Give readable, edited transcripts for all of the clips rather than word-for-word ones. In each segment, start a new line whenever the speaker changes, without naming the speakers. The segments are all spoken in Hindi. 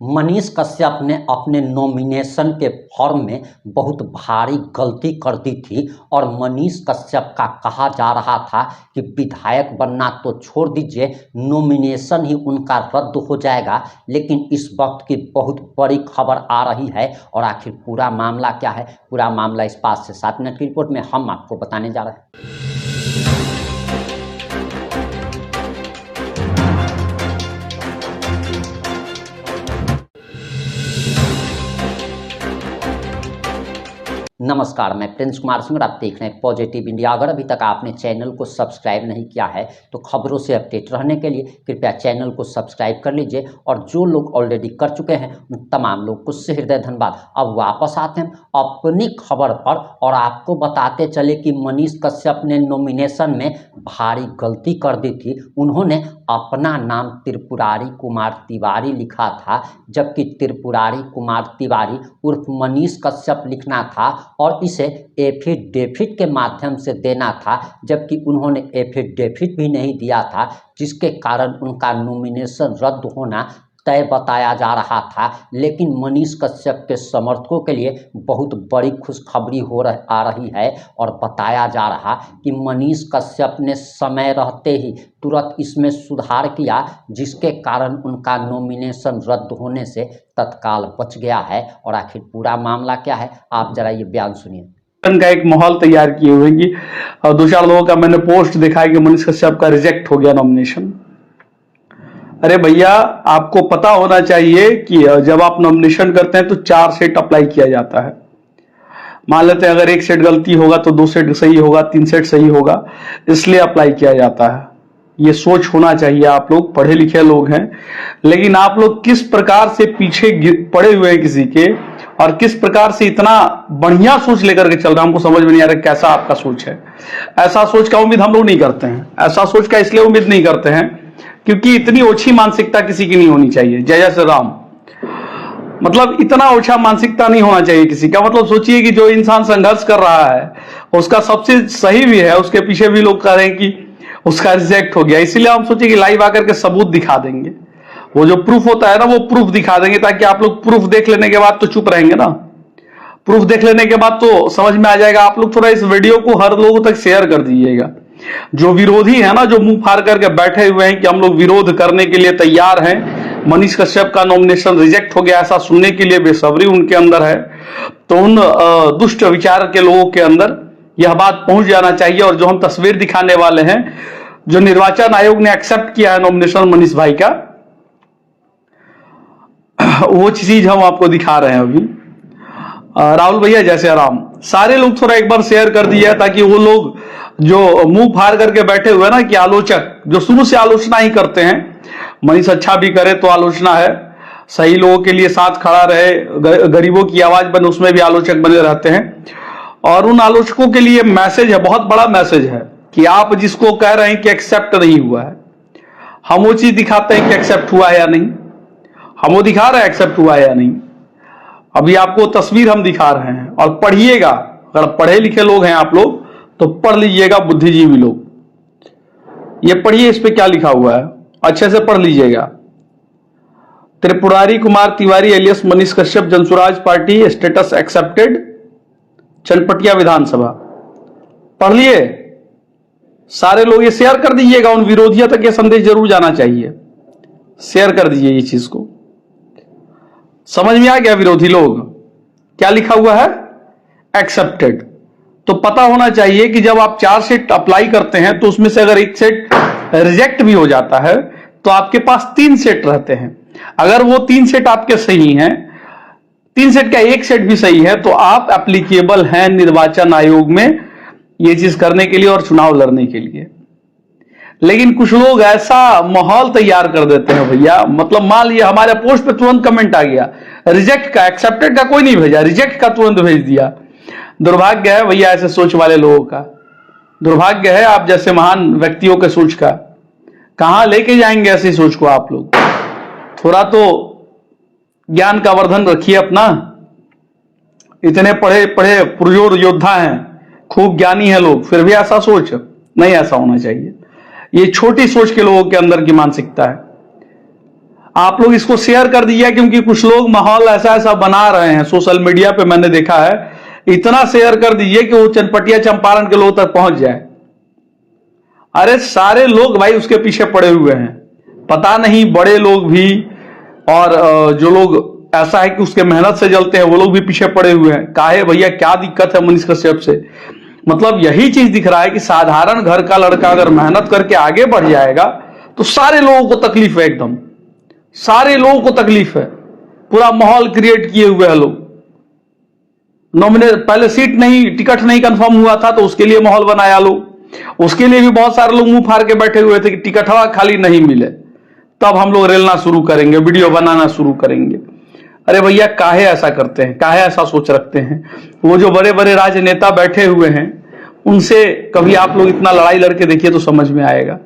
मनीष कश्यप ने अपने नॉमिनेशन के फॉर्म में बहुत भारी गलती कर दी थी और मनीष कश्यप का कहा जा रहा था कि विधायक बनना तो छोड़ दीजिए, नॉमिनेशन ही उनका रद्द हो जाएगा। लेकिन इस वक्त की बहुत बड़ी खबर आ रही है और आखिर पूरा मामला क्या है, पूरा मामला इस 5 से 7 मिनट की रिपोर्ट में हम आपको बताने जा रहे हैं। नमस्कार, मैं प्रिंस कुमार सिंह और आप देख रहे हैं पॉजिटिव इंडिया। अगर अभी तक आपने चैनल को सब्सक्राइब नहीं किया है तो खबरों से अपडेट रहने के लिए कृपया चैनल को सब्सक्राइब कर लीजिए। और जो लोग ऑलरेडी कर चुके हैं उन तमाम लोग को से हृदय धन्यवाद। अब वापस आते हैं अपनी खबर पर और आपको बताते चले कि मनीष कश्यप ने नॉमिनेशन में भारी गलती कर दी थी। उन्होंने अपना नाम त्रिपुरारी कुमार तिवारी लिखा था, जबकि त्रिपुरारी कुमार तिवारी उर्फ मनीष कश्यप लिखना था और इसे एफिडेविट के माध्यम से देना था, जबकि उन्होंने एफिडेविट भी नहीं दिया था, जिसके कारण उनका नॉमिनेशन रद्द होना तय बताया जा रहा था। लेकिन मनीष कश्यप के समर्थकों के लिए बहुत बड़ी खुशखबरी आ रही है और बताया जा रहा कि मनीष कश्यप ने समय रहते ही तुरंत इसमें सुधार किया, जिसके कारण उनका नॉमिनेशन रद्द होने से तत्काल बच गया है। और आखिर पूरा मामला क्या है, आप जरा ये बयान सुनिए।
का एक माहौल तैयार किए हुए कि 2-4 लोगों का मैंने पोस्ट देखा है कि मनीष कश्यप का रिजेक्ट हो गया नॉमिनेशन। अरे भैया, आपको पता होना चाहिए कि जब आप नॉमिनेशन करते हैं तो 4 सेट अप्लाई किया जाता है। मान लेते हैं अगर 1 सेट गलती होगा तो 2 सेट सही होगा, 3 सेट सही होगा, इसलिए अप्लाई किया जाता है। ये सोच होना चाहिए। आप लोग पढ़े लिखे लोग हैं, लेकिन आप लोग किस प्रकार से पीछे पड़े हुए हैं किसी के और किस प्रकार से इतना बढ़िया सोच लेकर के चल रहे हैं, हमको समझ में नहीं आ रहा कैसा आपका सोच है। ऐसा सोच का उम्मीद हम लोग नहीं करते हैं। ऐसा सोच का इसलिए उम्मीद नहीं करते हैं क्योंकि इतनी ओछी मानसिकता किसी की नहीं होनी चाहिए। जय जय श्री राम। मतलब इतना ओछा मानसिकता नहीं होना चाहिए किसी का। मतलब सोचिए कि जो इंसान संघर्ष कर रहा है उसका सबसे सही भी है, उसके पीछे भी लोग कह रहे हैं कि उसका रिजेक्ट हो गया, इसीलिए हम सोचे कि लाइव आकर के सबूत दिखा देंगे। वो जो प्रूफ होता है ना, वो प्रूफ दिखा देंगे ताकि आप लोग प्रूफ देख लेने के बाद तो चुप रहेंगे ना। प्रूफ देख लेने के बाद तो समझ में आ जाएगा। आप लोग थोड़ा इस वीडियो को हर लोगों तक शेयर कर दीजिएगा। जो विरोधी है ना, जो मुंह फाड़ करके बैठे हुए हैं कि हम लोग विरोध करने के लिए तैयार हैं, मनीष कश्यप का नॉमिनेशन रिजेक्ट हो गया, ऐसा सुनने के लिए बेसब्री उनके अंदर है, तो उन दुष्ट विचार के लोगों के अंदर यह बात पहुंच जाना चाहिए। और जो हम तस्वीर दिखाने वाले हैं, जो निर्वाचन आयोग ने एक्सेप्ट किया है नॉमिनेशन मनीष भाई का, वो चीज हम आपको दिखा रहे हैं अभी। राहुल भैया जैसे आराम, सारे लोग थोड़ा एक बार शेयर कर दिया ताकि वो लोग जो मुंह फाड़ करके बैठे हुए ना कि आलोचक जो शुरू से आलोचना ही करते हैं, मनीष अच्छा भी करे तो आलोचना है, सही लोगों के लिए साथ खड़ा रहे, गरीबों की आवाज बने, उसमें भी आलोचक बने रहते हैं। और उन आलोचकों के लिए मैसेज है, बहुत बड़ा मैसेज है कि आप जिसको कह रहे हैं कि एक्सेप्ट नहीं हुआ है, हम वो चीज दिखाते हैं कि एक्सेप्ट हुआ है या नहीं। हम वो दिखा रहे हैं एक्सेप्ट हुआ है या नहीं। अभी आपको तस्वीर हम दिखा रहे हैं और पढ़िएगा। अगर पढ़े लिखे लोग हैं आप लोग तो पढ़ लीजिएगा, बुद्धिजीवी लोग ये पढ़िए, इस पे क्या लिखा हुआ है अच्छे से पढ़ लीजिएगा। Tripurari Kumar Tiwari alias Manish Kashyap Jan Suraaj party status accepted, Chanpatia विधानसभा। पढ़ लिए सारे लोग, ये शेयर कर दीजिएगा। उन विरोधियों तक ये संदेश जरूर जाना चाहिए। शेयर कर दीजिए ये चीज को। समझ में आ गया विरोधी लोग क्या लिखा हुआ है? एक्सेप्टेड। तो पता होना चाहिए कि जब आप 4 सेट अप्लाई करते हैं तो उसमें से अगर 1 सेट रिजेक्ट भी हो जाता है तो आपके पास 3 सेट रहते हैं। अगर वो 3 सेट आपके सही हैं, 3 सेट का 1 सेट भी सही है, तो आप एप्लीकेबल हैं निर्वाचन आयोग में ये चीज करने के लिए और चुनाव लड़ने के लिए। लेकिन कुछ लोग ऐसा माहौल तैयार कर देते हैं भैया, मतलब मान लिया हमारे पोस्ट पे तुरंत कमेंट आ गया, रिजेक्ट का, एक्सेप्टेड का कोई नहीं भेजा, रिजेक्ट का तुरंत भेज दिया। दुर्भाग्य है भैया ऐसे सोच वाले लोगों का, दुर्भाग्य है आप जैसे महान व्यक्तियों के सोच का। कहां लेके जाएंगे ऐसी सोच को आप लोग? थोड़ा तो ज्ञान का वर्धन रखिए अपना। इतने पढ़े पढ़े पुरजोर योद्धा हैं, खूब ज्ञानी है लोग, फिर भी ऐसा सोच नहीं, ऐसा होना चाहिए। ये छोटी सोच के लोगों के अंदर की मानसिकता है। आप लोग इसको शेयर कर दीजिए, क्योंकि कुछ लोग माहौल ऐसा ऐसा बना रहे हैं सोशल मीडिया पे, मैंने देखा है। इतना शेयर कर दीजिए कि वो चनपटिया चंपारण के लोग तक पहुंच जाए। अरे सारे लोग भाई उसके पीछे पड़े हुए हैं, पता नहीं बड़े लोग भी और जो लोग ऐसा है कि उसके मेहनत से जलते हैं वो लोग भी पीछे पड़े हुए हैं। काहे भैया, क्या दिक्कत है मनीष कश्यप से? मतलब यही चीज दिख रहा है कि साधारण घर का लड़का अगर मेहनत करके आगे बढ़ जाएगा तो सारे लोगों को तकलीफ है, एकदम सारे लोगों को तकलीफ है। पूरा माहौल क्रिएट किए हुए हैं लोग। नॉमिनेट पहले सीट नहीं, टिकट नहीं कंफर्म हुआ था तो उसके लिए माहौल बनाया लोग। उसके लिए भी बहुत सारे लोग मुंह फाड़ के बैठे हुए थे कि टिकट हवा खाली नहीं मिले तब हम लोग रेलना शुरू करेंगे, वीडियो बनाना शुरू करेंगे। अरे भैया काहे ऐसा करते हैं, काहे ऐसा सोच रखते हैं? वो जो बड़े बड़े राजनेता बैठे हुए हैं उनसे कभी आप लोग इतना लड़ाई लड़के देखिए तो समझ में आएगा,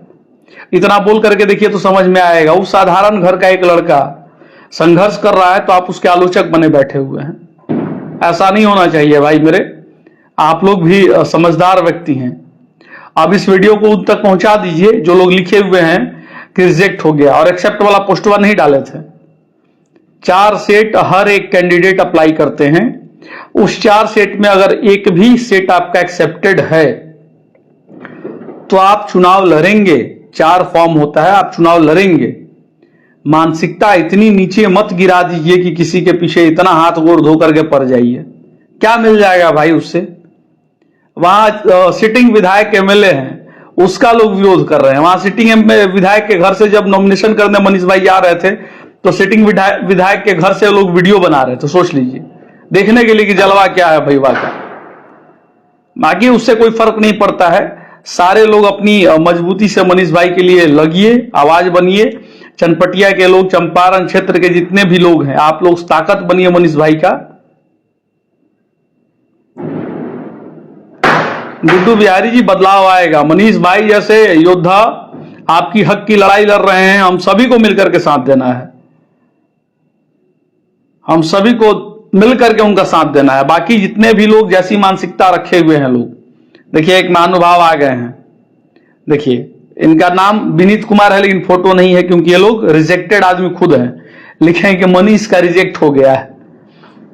इतना बोल करके देखिए तो समझ में आएगा। वो साधारण घर का एक लड़का संघर्ष कर रहा है तो आप उसके आलोचक बने बैठे हुए हैं। ऐसा नहीं होना चाहिए भाई मेरे, आप लोग भी समझदार व्यक्ति हैं। अब इस वीडियो को उन तक पहुंचा दीजिए जो लोग लिखे हुए हैं कि रिजेक्ट हो गया और एक्सेप्ट वाला पोस्टवा नहीं डाले थे। 4 सेट हर एक कैंडिडेट अप्लाई करते हैं, उस 4 सेट में अगर एक भी सेट आपका एक्सेप्टेड है तो आप चुनाव लड़ेंगे। 4 फॉर्म होता है, आप चुनाव लड़ेंगे। मानसिकता इतनी नीचे मत गिरा दीजिए कि किसी के पीछे इतना हाथ गोड़ धो करके पड़ जाइए। क्या मिल जाएगा भाई उससे? वहां सिटिंग विधायक एमएलए हैं, उसका लोग विरोध कर रहे हैं। वहां सिटिंग विधायक के घर से जब नॉमिनेशन करने मनीष भाई जा रहे थे तो सिटिंग विधायक के घर से लोग वीडियो बना रहे थे। सोच लीजिए, देखने के लिए कि जलवा क्या है भैया का। बाकी उससे कोई फर्क नहीं पड़ता है। सारे लोग अपनी मजबूती से मनीष भाई के लिए लगिए, आवाज बनिए। चनपटिया के लोग, चंपारण क्षेत्र के जितने भी लोग हैं, आप लोग ताकत बनिए मनीष भाई का। गुड्डू बिहारी जी, बदलाव आएगा। मनीष भाई जैसे योद्धा आपकी हक की लड़ाई लड़ रहे हैं, हम सभी को मिलकर के साथ देना है, हम सभी को मिलकर के उनका साथ देना है। बाकी जितने भी लोग जैसी मानसिकता रखे हुए हैं लोग, देखिए एक महानुभाव आ गए हैं, देखिए इनका नाम विनीत कुमार है लेकिन फोटो नहीं है क्योंकि ये लोग रिजेक्टेड आदमी खुद हैं। लिखे हैं कि मनीष का रिजेक्ट हो गया है,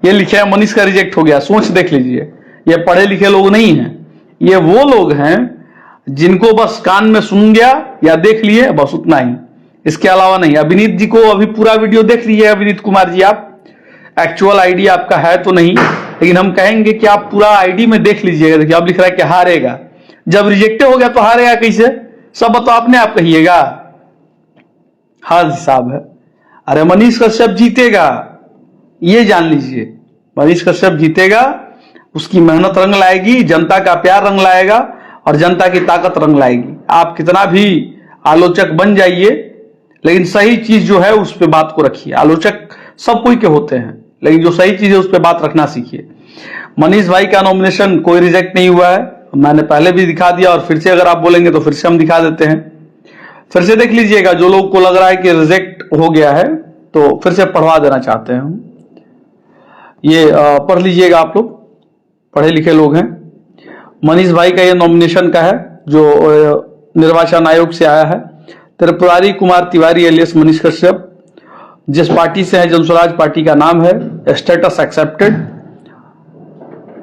ये लिखे हैं मनीष का रिजेक्ट हो गया। सोच देख लीजिए, ये पढ़े लिखे लोग नहीं हैं, ये वो लोग हैं जिनको बस कान में सुन गया या देख लिए, बस उतना ही, इसके अलावा नहीं। अभिनीत जी को अभी पूरा वीडियो देख लीजिए। अभिनीत कुमार जी, आप एक्चुअल आईडी आपका है तो नहीं, लेकिन हम कहेंगे कि आप पूरा आईडी में देख लीजिएगा। देखिए अब लिख रहा है कि हारेगा। जब रिजेक्ट हो गया तो हारेगा कैसे? सब तो अपने आप कहिएगा, हार हिसाब है। अरे मनीष कश्यप जीतेगा, ये जान लीजिए। मनीष कश्यप जीतेगा, उसकी मेहनत रंग लाएगी, जनता का प्यार रंग लाएगा और जनता की ताकत रंग लाएगी। आप कितना भी आलोचक बन जाइए, लेकिन सही चीज जो है उस पर बात को रखिए। आलोचक सब कोई के होते हैं, लेकिन जो सही चीज है उस पर बात रखना सीखिए। मनीष भाई का नॉमिनेशन कोई रिजेक्ट नहीं हुआ है, मैंने पहले भी दिखा दिया और फिर से अगर आप बोलेंगे तो फिर से हम दिखा देते हैं। फिर से देख लीजिएगा, जो लोग को लग रहा है कि रिजेक्ट हो गया है तो फिर से पढ़वा देना चाहते हैं हम। ये पढ़ लीजिएगा, आप लोग पढ़े लिखे लोग हैं। मनीष भाई का ये नॉमिनेशन का है जो निर्वाचन आयोग से आया है। त्रिपुरारी कुमार तिवारी एलियस मनीष कश्यप, जिस पार्टी से है, जनस्वराज पार्टी का नाम है। स्टेटस एक्सेप्टेड,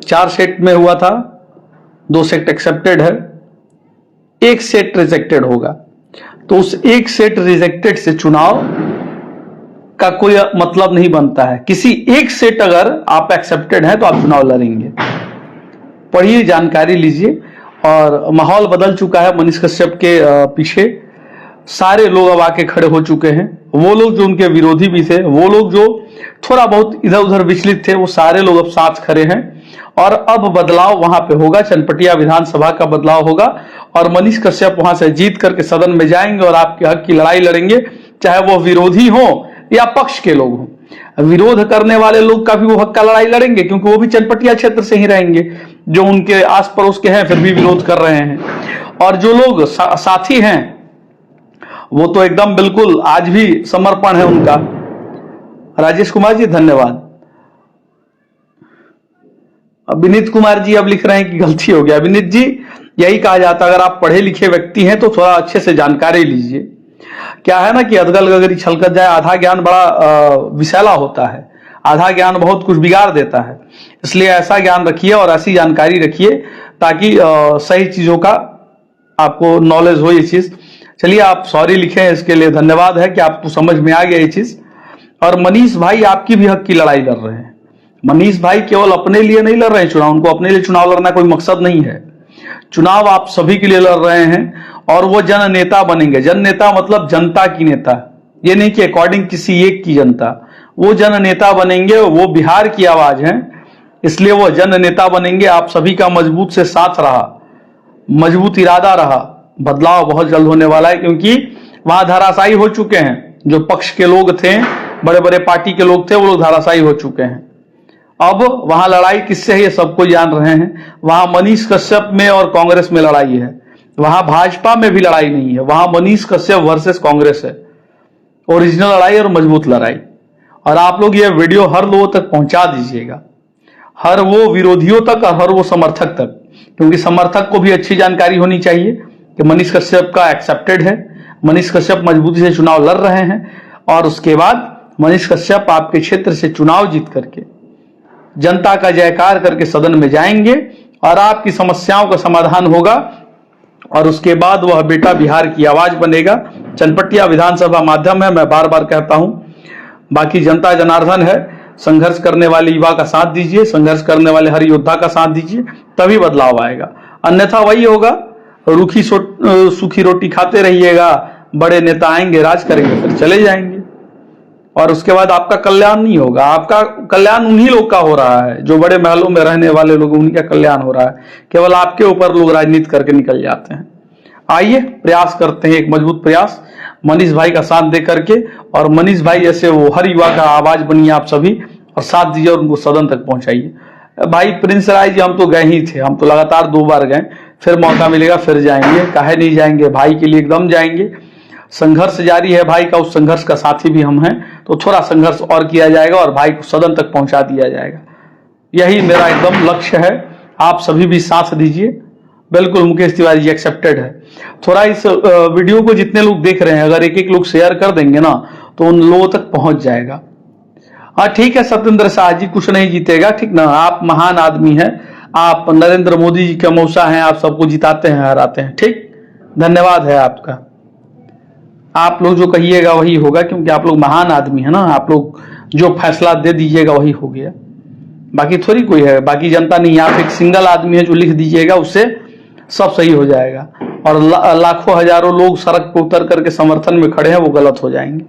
4 सेट में हुआ था, 2 सेट एक्सेप्टेड है, 1 सेट रिजेक्टेड होगा। तो उस 1 सेट रिजेक्टेड से चुनाव का कोई मतलब नहीं बनता है। किसी एक सेट अगर आप एक्सेप्टेड हैं तो आप चुनाव लड़ेंगे। पढ़िए, जानकारी लीजिए। और माहौल बदल चुका है मनीष कश्यप के पीछे। सारे लोग अब आके खड़े हो चुके हैं। वो लोग जो उनके विरोधी भी थे, वो लोग जो थोड़ा बहुत इधर उधर विचलित थे, वो सारे लोग अब साथ खड़े हैं। और अब बदलाव वहां पे होगा, चनपटिया विधानसभा का बदलाव होगा और मनीष कश्यप वहां से जीत करके सदन में जाएंगे और आपके हक की लड़ाई लड़ेंगे, चाहे वो विरोधी हो या पक्ष के लोग हों। विरोध करने वाले लोग का भी वो हक का लड़ाई लड़ेंगे क्योंकि वो भी चनपटिया क्षेत्र से ही रहेंगे, जो उनके आस पड़ोस के हैं फिर भी विरोध कर रहे हैं। और जो लोग साथी हैं वो तो एकदम बिल्कुल आज भी समर्पण है उनका। राजेश कुमार जी धन्यवाद। विनीत कुमार जी अब लिख रहे हैं कि गलती हो गया। विनीत जी, यही कहा जाता है अगर आप पढ़े लिखे व्यक्ति हैं तो थोड़ा अच्छे से जानकारी लीजिए। क्या है ना कि अधगल गगरी छलकत जाए, आधा ज्ञान बड़ा विषैला होता है, आधा ज्ञान बहुत कुछ बिगाड़ देता है। इसलिए ऐसा ज्ञान रखिए और ऐसी जानकारी रखिए ताकि सही चीजों का आपको नॉलेज हो ये चीज। चलिए, आप सॉरी लिखे, इसके लिए धन्यवाद है कि आपको समझ में आ गया ये चीज। और मनीष भाई आपकी भी हक की लड़ाई लड़ रहे हैं। मनीष भाई केवल अपने लिए नहीं लड़ रहे हैं चुनाव, उनको अपने लिए चुनाव लड़ना कोई मकसद नहीं है। चुनाव आप सभी के लिए लड़ रहे हैं और वो जन नेता बनेंगे। जन नेता मतलब जनता की नेता, ये नहीं कि अकॉर्डिंग किसी एक की जनता, वो जन नेता बनेंगे। वो बिहार की आवाज है, इसलिए वो जन नेता बनेंगे। आप सभी का मजबूत से साथ रहा, मजबूत इरादा रहा, बदलाव बहुत जल्द होने वाला है। क्योंकि वहां धराशायी हो चुके हैं, जो पक्ष के लोग थे, बड़े बड़े पार्टी के लोग थे, वो लोग धराशायी हो चुके हैं। अब वहां लड़ाई किससे है ये सबको जान रहे हैं। वहां मनीष कश्यप में और कांग्रेस में लड़ाई है, वहां भाजपा में भी लड़ाई नहीं है, वहां मनीष कश्यप वर्सेस कांग्रेस है। ओरिजिनल लड़ाई और मजबूत लड़ाई। और आप लोग ये वीडियो हर लोगों तक पहुंचा दीजिएगा, हर वो विरोधियों तक और हर वो समर्थक तक, क्योंकि समर्थक को भी अच्छी जानकारी होनी चाहिए कि मनीष कश्यप का एक्सेप्टेड है, मनीष कश्यप मजबूती से चुनाव लड़ रहे हैं। और उसके बाद मनीष कश्यप आपके क्षेत्र से चुनाव जीत करके जनता का जयकार करके सदन में जाएंगे और आपकी समस्याओं का समाधान होगा। और उसके बाद वह बेटा बिहार की आवाज बनेगा। चनपटिया विधानसभा माध्यम है, मैं बार बार कहता हूं। बाकी जनता जनार्दन है, संघर्ष करने वाले युवा का साथ दीजिए, संघर्ष करने वाले हर योद्धा का साथ दीजिए, तभी बदलाव आएगा। अन्यथा वही होगा, रूखी सूखी रोटी खाते रहिएगा, बड़े नेता आएंगे, राज करेंगे, फिर चले जाएंगे और उसके बाद आपका कल्याण नहीं होगा। आपका कल्याण उन्हीं लोग का हो रहा है जो बड़े महलों में रहने वाले लोग, उन्हीं का कल्याण हो रहा है। केवल आपके ऊपर लोग राजनीति करके निकल जाते हैं। आइए प्रयास करते हैं, एक मजबूत प्रयास मनीष भाई का साथ दे करके। और मनीष भाई जैसे वो हर युवा का आवाज बनिए आप सभी, और साथ दीजिए और उनको सदन तक पहुंचाइए। भाई प्रिंस राय जी, हम तो गए ही थे, हम तो लगातार 2 बार गए, फिर मौका मिलेगा फिर जाएंगे, काहे नहीं जाएंगे, भाई के लिए एकदम जाएंगे। संघर्ष जारी है भाई का, उस संघर्ष का साथी भी हम हैं, तो थोड़ा संघर्ष और किया जाएगा और भाई को सदन तक पहुंचा दिया जाएगा। यही मेरा एकदम लक्ष्य है, आप सभी भी साथ दीजिए। बिल्कुल मुकेश तिवारी जी एक्सेप्टेड है। थोड़ा इस वीडियो को जितने लोग देख रहे हैं, अगर एक एक लोग शेयर कर देंगे ना, तो उन लोगों तक पहुंच जाएगा। हाँ ठीक है, सत्येंद्र शाह जी कुछ नहीं जीतेगा, ठीक ना, आप महान आदमी हैं, आप नरेंद्र मोदी जी के मौसा हैं, आप सबको जिताते हैं, हराते हैं, ठीक, धन्यवाद है आपका। आप लोग जो कहिएगा वही होगा, क्योंकि आप लोग महान आदमी है ना, आप लोग जो फैसला दे दीजिएगा वही हो गया। बाकी थोड़ी कोई है, बाकी जनता नहीं, आप एक सिंगल आदमी है जो लिख दीजिएगा, उससे सब सही हो जाएगा। और लाखों हजारों लोग सड़क पर उतर करके समर्थन में खड़े हैं, वो गलत हो जाएंगे।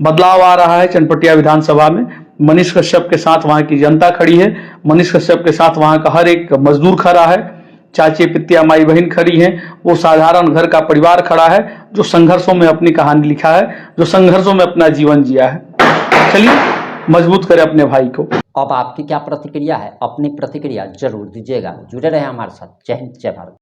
बदलाव आ रहा है चनपटिया विधानसभा में। मनीष कश्यप के साथ वहां की जनता खड़ी है, मनीष कश्यप के साथ वहां का हर एक मजदूर खड़ा है, चाची पितिया माई बहन खड़ी हैं, वो साधारण घर का परिवार खड़ा है जो संघर्षों में अपनी कहानी लिखा है, जो संघर्षों में अपना जीवन जिया है। चलिए मजबूत करें अपने भाई को।
अब आपकी क्या प्रतिक्रिया है, अपनी प्रतिक्रिया जरूर दीजिएगा। जुड़े रहे हमारे साथ। जय हिंद, जय भारत।